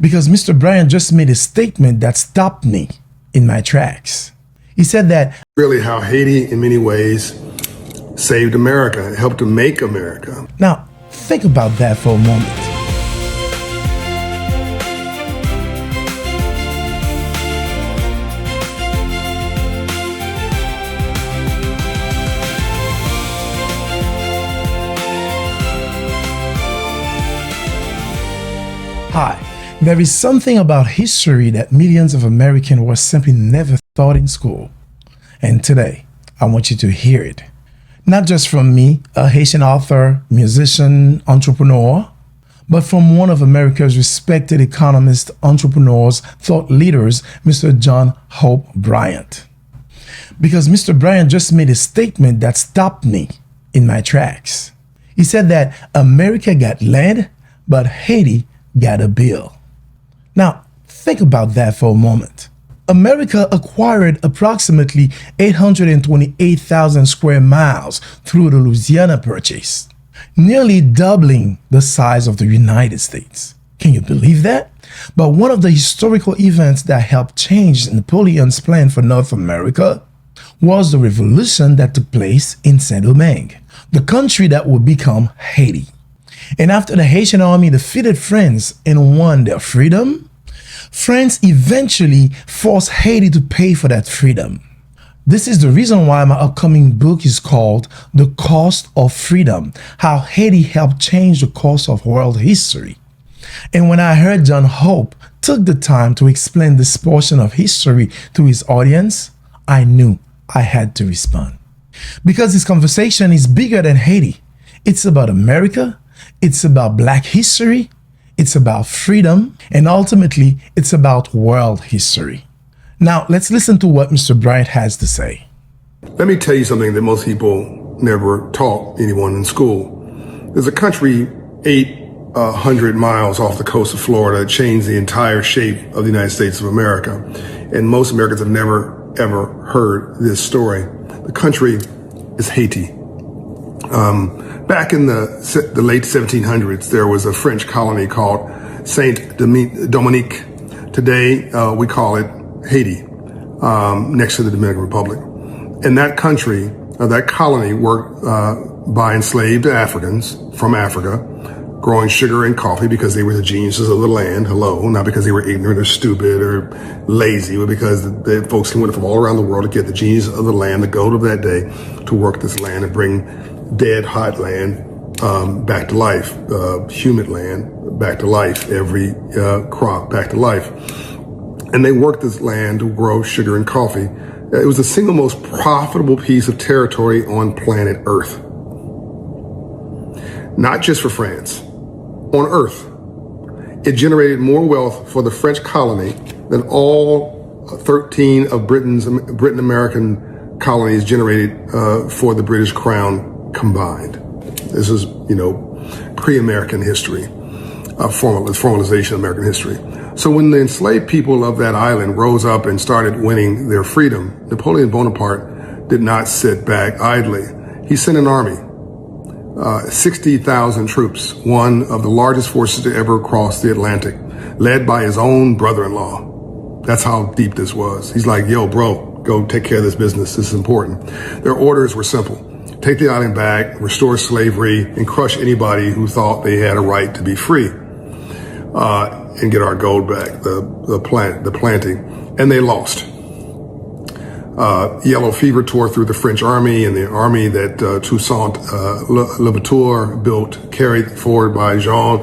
because Mr. Bryant just made a statement that stopped me in my tracks. He said that really how Haiti, in many ways, saved America, helped to make America. Now, think about that for a moment. Hi, there is something about history that millions of Americans were simply never taught in school. And today, I want you to hear it. Not just from me, a Haitian author, musician, entrepreneur, but from one of America's respected economists, entrepreneurs, thought leaders, Mr. John Hope Bryant. Because Mr. Bryant just made a statement that stopped me in my tracks. He said that America got land, but Haiti got a bill. Now, think about that for a moment. America acquired approximately 828,000 square miles through the Louisiana Purchase, nearly doubling the size of the United States. Can you believe that? But one of the historical events that helped change Napoleon's plan for North America was the revolution that took place in Saint-Domingue, the country that would become Haiti. And after the Haitian army defeated France and won their freedom, France eventually forced Haiti to pay for that freedom. This is the reason why my upcoming book is called The Cost of Freedom, How Haiti Helped Change the Course of World History. And when I heard John Hope took the time to explain this portion of history to his audience, I knew I had to respond. Because this conversation is bigger than Haiti. It's about America. It's about Black history, it's about freedom, and ultimately, it's about world history. Now, let's listen to what Mr. Bryant has to say. Let me tell you something that most people never taught anyone in school. There's a country 800 miles off the coast of Florida that changed the entire shape of the United States of America. And most Americans have never, ever heard this story. The country is Haiti. Back in the late 1700s, there was a French colony called Saint-Domingue. Today, we call it Haiti, next to the Dominican Republic. And that country, that colony worked by enslaved Africans from Africa, growing sugar and coffee because they were the geniuses of the land. Hello, not because they were ignorant or stupid or lazy, but because the folks came from all around the world to get the genius of the land, the gold of that day, to work this land and bring dead, hot land back to life, humid land back to life, every crop back to life. And they worked this land to grow sugar and coffee. It was the single most profitable piece of territory on planet Earth. Not just for France, on Earth. It generated more wealth for the French colony than all 13 of Britain-American colonies generated for the British Crown combined. This is, pre-American history, formalization of American history. So when the enslaved people of that island rose up and started winning their freedom, Napoleon Bonaparte did not sit back idly. He sent an army, 60,000 troops, one of the largest forces to ever cross the Atlantic, led by his own brother-in-law. That's how deep this was. He's like, yo, bro, go take care of this business. This is important. Their orders were simple. Take the island back, restore slavery, and crush anybody who thought they had a right to be free, and get our gold back, the planting. And they lost. Yellow fever tore through the French army, and the army that Toussaint Louverture built, carried forward by Jacques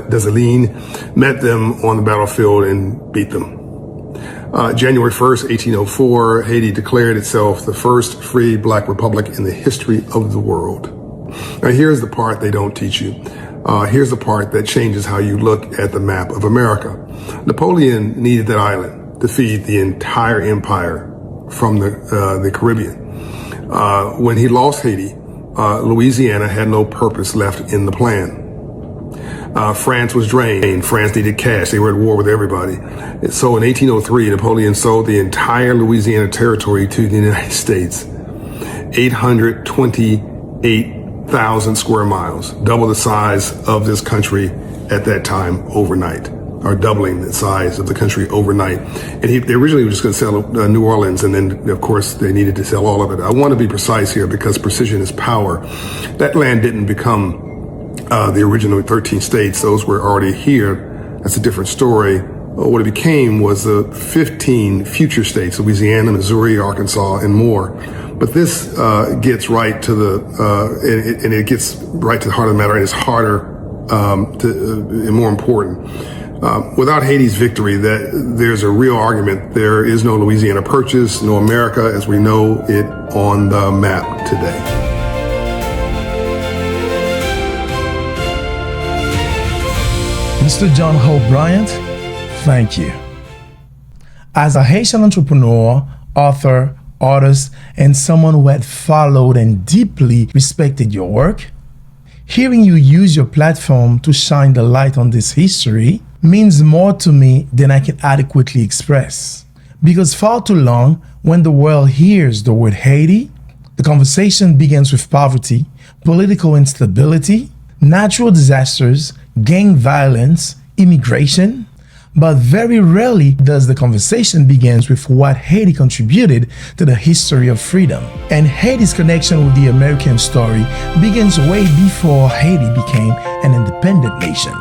Dessalines, met them on the battlefield and beat them. January 1st, 1804, Haiti declared itself the first free Black republic in the history of the world. Now, here's the part they don't teach you. Here's the part that changes how you look at the map of America. Napoleon needed that island to feed the entire empire from the Caribbean. When he lost Haiti, Louisiana had no purpose left in the plan. France was drained. France needed cash. They were at war with everybody. So in 1803, Napoleon sold the entire Louisiana territory to the United States. $828 1,000 square miles, double the size of this country at that time overnight, or doubling the size of the country overnight. And they originally were just going to sell New Orleans, and then, of course, they needed to sell all of it. I want to be precise here because precision is power. That land didn't become the original 13 states. Those were already here. That's a different story. What it became was the 15 future states, Louisiana, Missouri, Arkansas, and more. But this gets right to it gets right to the heart of the matter, and it's harder and more important. Without Haiti's victory, there's a real argument. There is no Louisiana Purchase, no America as we know it on the map today. Mr. John Hope Bryant, thank you. As a Haitian entrepreneur, author, artist, and someone who had followed and deeply respected your work, hearing you use your platform to shine the light on this history means more to me than I can adequately express. Because far too long, when the world hears the word Haiti, the conversation begins with poverty, political instability, natural disasters, gang violence, immigration, but very rarely does the conversation begins with what Haiti contributed to the history of freedom. And Haiti's connection with the American story begins way before Haiti became an independent nation.